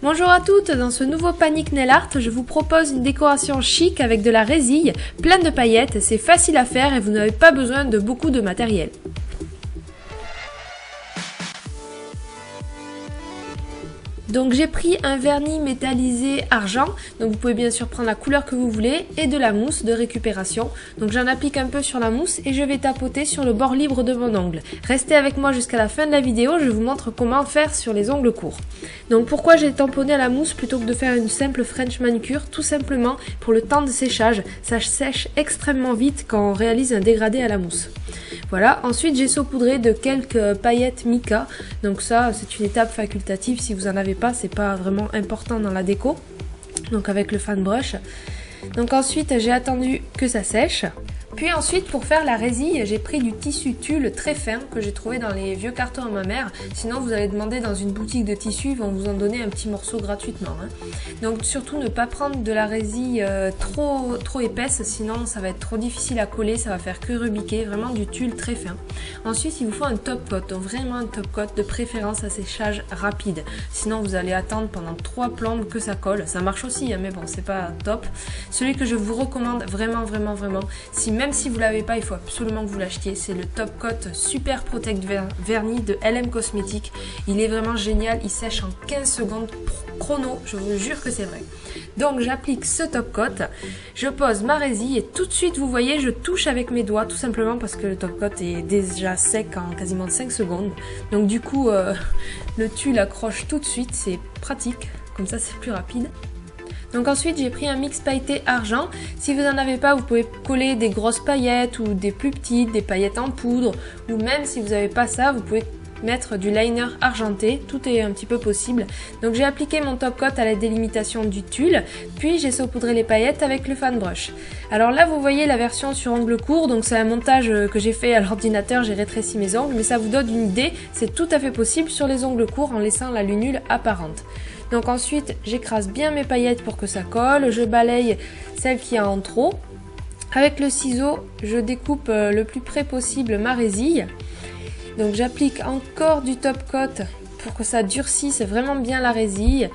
Bonjour à toutes, dans ce nouveau Panic Nail Art, je vous propose une décoration chic avec de la résille, pleine de paillettes, c'est facile à faire et vous n'avez pas besoin de beaucoup de matériel. Donc j'ai pris un vernis métallisé argent, donc vous pouvez bien sûr prendre la couleur que vous voulez, et de la mousse de récupération. Donc j'en applique un peu sur la mousse et je vais tapoter sur le bord libre de mon ongle. Restez avec moi jusqu'à la fin de la vidéo, je vous montre comment faire sur les ongles courts. Donc pourquoi j'ai tamponné à la mousse plutôt que de faire une simple French manicure? Tout simplement pour le temps de séchage, ça sèche extrêmement vite quand on réalise un dégradé à la mousse. Voilà, ensuite j'ai saupoudré de quelques paillettes mica, donc ça c'est une étape facultative, si vous en avez pas, c'est pas vraiment important dans la déco, donc avec le fan brush. Donc ensuite j'ai attendu que ça sèche. Puis ensuite, pour faire la résille, j'ai pris du tissu tulle très fin que j'ai trouvé dans les vieux cartons à ma mère. Sinon, vous allez demander dans une boutique de tissu, ils vont vous en donner un petit morceau gratuitement. Donc surtout, ne pas prendre de la résille trop épaisse, sinon ça va être trop difficile à coller, ça va faire que rebiquer. Vraiment du tulle très fin. Ensuite, il vous faut un top coat, donc vraiment un top coat de préférence à séchage rapide. Sinon, vous allez attendre pendant 3 plombes que ça colle. Ça marche aussi, mais bon, c'est pas top. Celui que je vous recommande vraiment, même si vous l'avez pas, il faut absolument que vous l'achetiez. C'est le Top Coat Super Protect Vernis de LM Cosmetics. Il est vraiment génial, il sèche en 15 secondes chrono, je vous jure que c'est vrai. Donc j'applique ce top coat, je pose ma résille et tout de suite vous voyez je touche avec mes doigts tout simplement parce que le top coat est déjà sec en quasiment 5 secondes. Donc du coup le tulle accroche tout de suite, c'est pratique, comme ça c'est plus rapide. Donc ensuite j'ai pris un mix pailleté argent, si vous n'en avez pas vous pouvez coller des grosses paillettes ou des plus petites, des paillettes en poudre, ou même si vous n'avez pas ça vous pouvez mettre du liner argenté, tout est un petit peu possible. Donc j'ai appliqué mon top coat à la délimitation du tulle, puis j'ai saupoudré les paillettes avec le fan brush. Alors là vous voyez la version sur ongle court, donc c'est un montage que j'ai fait à l'ordinateur, j'ai rétréci mes ongles, mais ça vous donne une idée, c'est tout à fait possible sur les ongles courts en laissant la lunule apparente. Donc ensuite j'écrase bien mes paillettes pour que ça colle, je balaye celle qui a en trop. Avec le ciseau je découpe le plus près possible ma résille. Donc j'applique encore du top coat pour que ça durcisse vraiment bien la résille.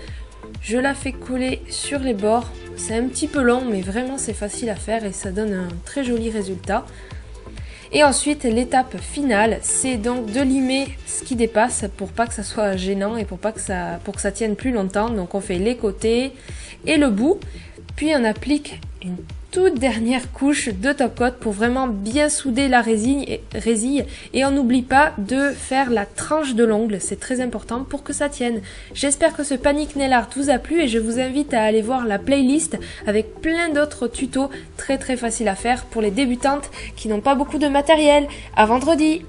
Je la fais coller sur les bords. C'est un petit peu long mais vraiment c'est facile à faire et ça donne un très joli résultat. Et ensuite l'étape finale c'est donc de limer ce qui dépasse pour pas que ça soit gênant et pour que ça tienne plus longtemps. Donc on fait les côtés et le bout. Puis on applique une toute dernière couche de top coat pour vraiment bien souder la résille et on n'oublie pas de faire la tranche de l'ongle, c'est très important pour que ça tienne. J'espère que ce Panic Nail Art vous a plu et je vous invite à aller voir la playlist avec plein d'autres tutos très faciles à faire pour les débutantes qui n'ont pas beaucoup de matériel. À vendredi!